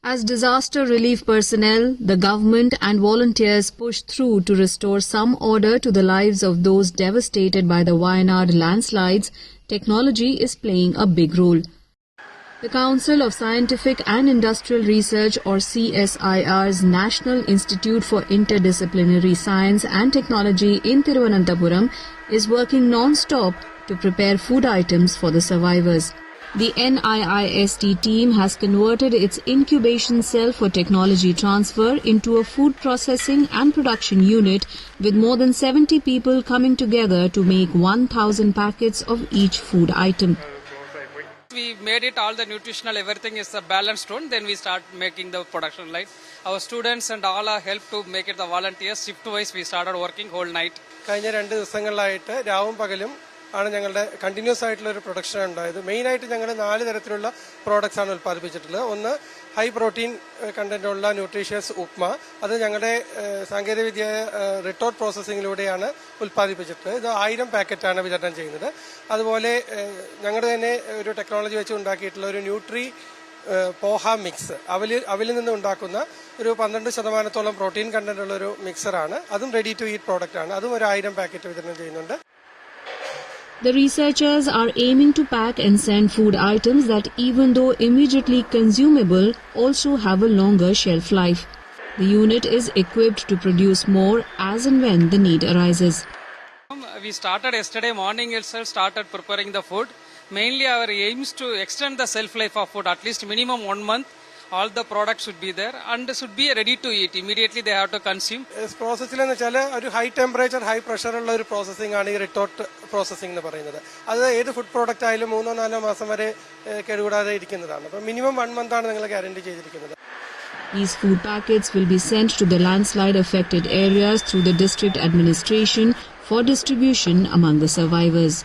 As disaster relief personnel, the government and volunteers push through to restore some order to the lives of those devastated by the Wayanad landslides, technology is playing a big role. The Council of Scientific and Industrial Research, or CSIR's National Institute for Interdisciplinary Science and Technology in Thiruvananthapuram is working non-stop to prepare food items for the survivors. The NIIST team has converted its incubation cell for technology transfer into a food processing and production unit with more than 70 people coming together to make 1,000 packets of each food item. We made it all the nutritional, everything is a balanced one. Then we start making the production line. Our students and all are helped to make it the volunteers. Shift wise we started working whole night. കഴിഞ്ഞ 2 ദിവസങ്ങളിലായിട്ട് രാവും പകലും ആണ് ഞങ്ങളുടെ continuous ആയിട്ടുള്ള ഒരു production ഉണ്ടായത്. മെയിനായിട്ട് ഞങ്ങൾ 4 തരത്തിലുള്ള പ്രോഡക്ട്സ് ആണ് ഉൽപ്പാദിപ്പിച്ചിട്ടുള്ളത്. ഒന്ന് ഹൈ പ്രോട്ടീൻ കണ്ടന്റ് ഉള്ള ന്യൂട്രീഷ്യസ് ഉപ്മ. അത് ഞങ്ങളുടെ സാങ്കേതികവിദ്യ റിട്ടോർട്ട് പ്രോസസ്സിങ്ങിലൂടെയാണ് ഉൽപ്പാദിപ്പിച്ചിട്ടുള്ളത്. ഇത് 1000 പാക്കറ്റാണ് വിതരണം ചെയ്യുന്നത്. അതുപോലെ ഞങ്ങളുടെ തന്നെ ഒരു ടെക്നോളജി വെച്ച് ഉണ്ടാക്കിയിട്ടുള്ള ഒരു ന്യൂട്രി പോഹ മിക്സ്, അവലിൽ നിന്ന് ഉണ്ടാക്കുന്ന ഒരു 12% പ്രോട്ടീൻ കണ്ടന്റ് ഉള്ള ഒരു മിക്സറാണ്. അതും റെഡി ടു ഈറ്റ് പ്രോഡക്റ്റ് ആണ്. അതും ഒരു 1000 പാക്കറ്റ് വിതരണം ചെയ്യുന്നുണ്ട്. The researchers are aiming to pack and send food items that, even though immediately consumable, also have a longer shelf life. The unit is equipped to produce more as and when the need arises. We started yesterday morning itself, started preparing the food. Mainly our aim is to extend the shelf life of food, at least minimum 1 month. All the products should be there and should be ready to eat. Immediately they have to consume. പ്രോസസ്സിലെന്ന് വെച്ചാൽ ഒരു high temperature high pressure ഉള്ള ഒരു processing ആണ് ഈ retort processing എന്ന് പറയുന്നത്. അത് ഏത് ഫുഡ് പ്രോഡക്റ്റ് ആയാലും 3-4 മാസം വരെ കേടുകൂടാതെ ഇരിക്കുന്നതാണ്. അപ്പോൾ മിനിമം 1 month ആണ് നിങ്ങൾ ഗ്യാരണ്ടി ചെയ്തിരിക്കുന്നത്. These food packets will be sent to the landslide affected areas through the district administration for distribution among the survivors.